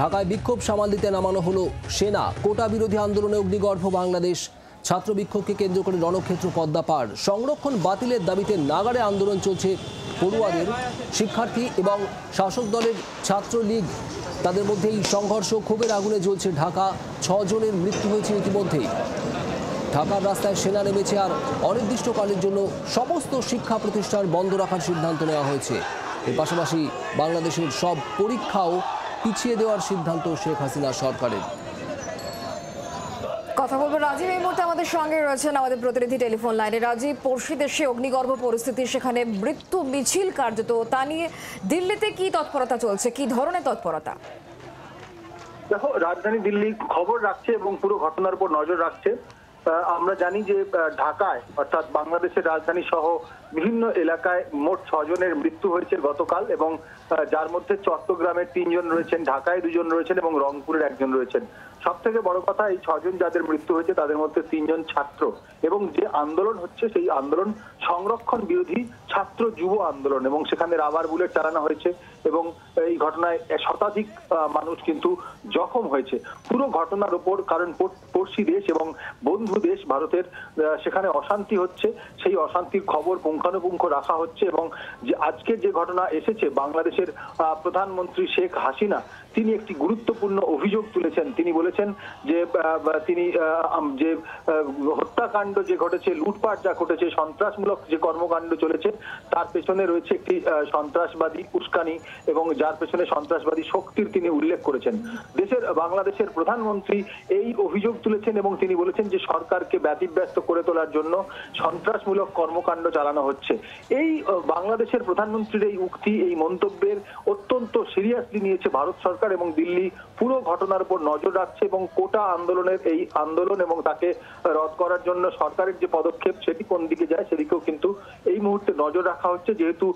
ঢাকায় বিক্ষোভ সামাল দিতে নামানো হলো সেনা। কোটা বিরোধী আন্দোলনে অগ্নিগর্ভ বাংলাদেশ। ছাত্র বিক্ষোভকে কেন্দ্র করে রণক্ষেত্র পদ্মা পার। সংরক্ষণ বাতিলের দাবিতে নাগাড়ে আন্দোলন চলছে পড়ুয়াদের। শিক্ষার্থী এবং শাসক দলের ছাত্রলীগ তাদের মধ্যেই সংঘর্ষ। ক্ষোভের আগুনে জ্বলছে ঢাকা। 6 জনের মৃত্যু হয়েছে ইতিমধ্যেই। ঢাকার রাস্তায় সেনা নেমেছে, আর অনির্দিষ্টকালের জন্য সমস্ত শিক্ষা প্রতিষ্ঠান বন্ধ রাখার সিদ্ধান্ত নেওয়া হয়েছে। এর পাশাপাশি বাংলাদেশের সব পরীক্ষাও পিছিয়ে দেওয়ার সিদ্ধান্ত শেখ হাসিনা সরকারের। কথা বলবো রাজীব এই মুহূর্তে আমাদের সঙ্গে রয়েছেন আমাদের প্রতিনিধি টেলিফোন লাইনে। রাজীব, পড়শি দেশে অগ্নিগর্ভ পরিস্থিতি, সেখানে মৃত্যু মিছিল কার্যত, তা নিয়ে দিল্লিতে কি তৎপরতা চলছে, কি ধরনের তৎপরতা? দেখো, রাজধানী দিল্লি খবর রাখছে এবং পুরো ঘটনার উপর নজর রাখছে। আমরা জানি যে ঢাকায় অর্থাৎ বাংলাদেশের রাজধানী সহ বিভিন্ন এলাকায় মোট 6 জনের মৃত্যু হয়েছে গতকাল, এবং যার মধ্যে চট্টগ্রামের 3 জন রয়েছেন, ঢাকায় 2 জন রয়েছেন এবং রংপুরের 1 জন রয়েছেন। সব থেকে বড় কথা, এই 6 জন যাদের মৃত্যু হয়েছে তাদের মধ্যে 3 জন ছাত্র, এবং যে আন্দোলন হচ্ছে সেই আন্দোলন সংরক্ষণ বিরোধী ছাত্র যুব আন্দোলন, এবং সেখানে রাবার বুলেট চালানো হয়েছে এবং এই ঘটনায় শতাধিক মানুষ কিন্তু জখম হয়েছে। পুরো ঘটনার উপর, কারণ পড়শি দেশ এবং বন্ধু দেশ ভারতের, সেখানে অশান্তি হচ্ছে, সেই অশান্তির খবর পুঙ্খানুপুঙ্খ রাখা হচ্ছে। এবং যে আজকের যে ঘটনা এসেছে, বাংলাদেশের প্রধানমন্ত্রী শেখ হাসিনা তিনি একটি গুরুত্বপূর্ণ অভিযোগ তুলেছেন। তিনি বলেছেন যে তিনি যে হত্যাকাণ্ড যে ঘটেছে, লুটপাট যা ঘটেছে, সন্ত্রাসমূলক যে কর্মকাণ্ড চলেছে, তার পেছনে রয়েছে একটি সন্ত্রাসবাদী উস্কানি, এবং যার পেছনে সন্ত্রাসবাদী শক্তির তিনি উল্লেখ করেছেন। বাংলাদেশের প্রধানমন্ত্রী এই অভিযোগ তুলেছেন এবং তিনি বলেছেন যে সরকারকে ব্যতিব্যস্ত করে তোলার জন্য সন্ত্রাসমূলক কর্মকাণ্ড চালানো হচ্ছে। এই বাংলাদেশের প্রধানমন্ত্রীর এই উক্তি, এই মন্তব্যের অত্যন্ত সিরিয়াসলি নিয়েছে ভারত সরকার, এবং দিল্লি পুরো ঘটনার উপর নজর রাখছে। এবং কোটা আন্দোলনের এই আন্দোলন এবং তাকে রদ করার জন্য সরকারের যে পদক্ষেপ, সেটি কোন দিকে যায় সেদিকেও কিন্তু এই মুহূর্তে নজর রাখা হচ্ছে। যেহেতু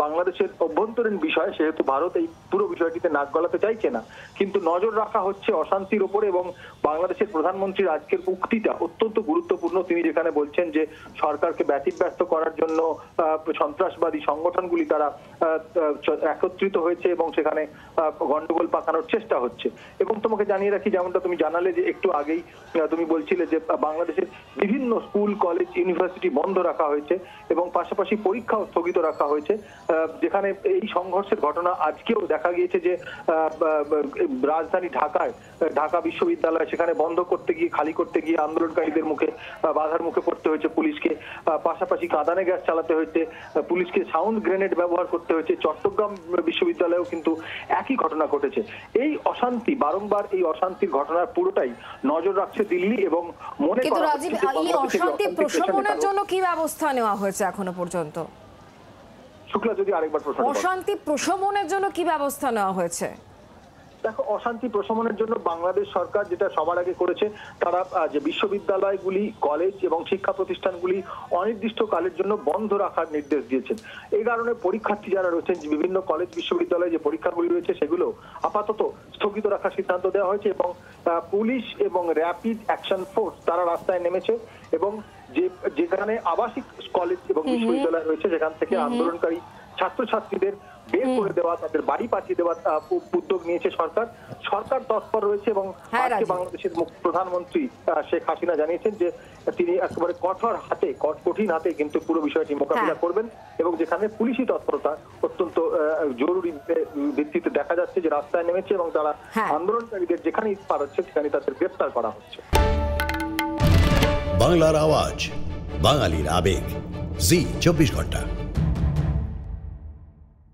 বাংলাদেশের অভ্যন্তরীণ বিষয়, সেহেতু ভারত এই পুরো বিষয়টিতে নাক গলাতে চাইছে না, কিন্তু নজর রাখা হচ্ছে অশান্তির উপরে। এবং বাংলাদেশের প্রধানমন্ত্রীর আজকের উক্তিটা অত্যন্ত গুরুত্বপূর্ণ। তিনি যেখানে বলছেন যে সরকারকে ব্যতিব্যস্ত করার জন্য সন্ত্রাসবাদী সংগঠনগুলি তারা একত্রিত হয়েছে এবং সেখানে গন্ডগোল পাকানোর চেষ্টা হচ্ছে। এবং তোমাকে জানিয়ে রাখি, যেমনটা তুমি জানালে যে একটু আগেই তুমি বলছিলে যে বাংলাদেশের বিভিন্ন স্কুল, কলেজ, ইউনিভার্সিটি বন্ধ রাখা হয়েছে এবং পাশাপাশি পরীক্ষাও স্থগিত রাখা হয়েছে। যেখানে এই সংঘর্ষের ঘটনা আজকেও দেখা গিয়েছে যে রাজধানী ঢাকায় ঢাকা বিশ্ববিদ্যালয়, সেখানে বন্ধ করতে গিয়ে, খালি করতে গিয়ে আন্দোলনকারীদের মুখে বাধার মুখে পড়তে হয়েছে পুলিশকে। পাশাপাশি কাঁদানে গ্যাস চালাতে হয়েছে পুলিশকে, সাউন্ড গ্রেনেড ব্যবহার করতে হয়েছে। চট্টগ্রাম বিশ্ববিদ্যালয়েও কিন্তু একই ঘটনা ঘটেছে। এই অশান্তি, বারংবার এই অশান্তির ঘটনার পুরোটাই নজর রাখছে দিল্লি। এবং মনে কিন্তু রাজীব, এই অশান্তি প্রশমনের জন্য কি ব্যবস্থা নেওয়া হয়েছে এখনো পর্যন্ত? শুক্লা, যদি আরেকবার প্রশ্ন। অশান্তি প্রশমনের জন্য কি ব্যবস্থা নেওয়া হয়েছে? দেখো, অশান্তি প্রশমনের জন্য বাংলাদেশ সরকার যেটা সবার আগে করেছে, তারা যে বিশ্ববিদ্যালয়গুলি, কলেজ এবং শিক্ষা প্রতিষ্ঠানগুলি অনির্দিষ্টকালের জন্য বন্ধ রাখার নির্দেশ দিয়েছেন। এই কারণে পরীক্ষার্থী যারা রয়েছেন, বিভিন্ন কলেজ বিশ্ববিদ্যালয়ে যে পরীক্ষাগুলি রয়েছে সেগুলো আপাতত স্থগিত রাখার সিদ্ধান্ত দেওয়া হয়েছে। এবং পুলিশ এবং র্যাপিড অ্যাকশন ফোর্স তারা রাস্তায় নেমেছে, এবং যেখানে আবাসিক কলেজ এবং বিশ্ববিদ্যালয় রয়েছে সেখান থেকে আন্দোলনকারী ছাত্রছাত্রীদের বের করে দেওয়া, তাদের বাড়ি পাঠিয়ে দেওয়ার উদ্যোগ নিয়েছে সরকার। সরকার তৎপর রয়েছে এবং আজকে বাংলাদেশের প্রধানমন্ত্রী শেখ হাসিনা জানিয়েছেন যে তিনি একেবারে কঠিন হাতে কিন্তু পুরো বিষয়টি মোকাবিলা করবেন। এবং যেখানে পুলিশি তৎপরতা অত্যন্ত জরুরি ভিত্তিতে দেখা যাচ্ছে যে রাস্তায় নেমেছে এবং তারা আন্দোলনকারীদের যেখানেই পারছে সেখানে তাদের গ্রেফতার করা হচ্ছে। বাংলার আওয়াজ, বাঙালির আবেগ, জি 24 ঘন্টা।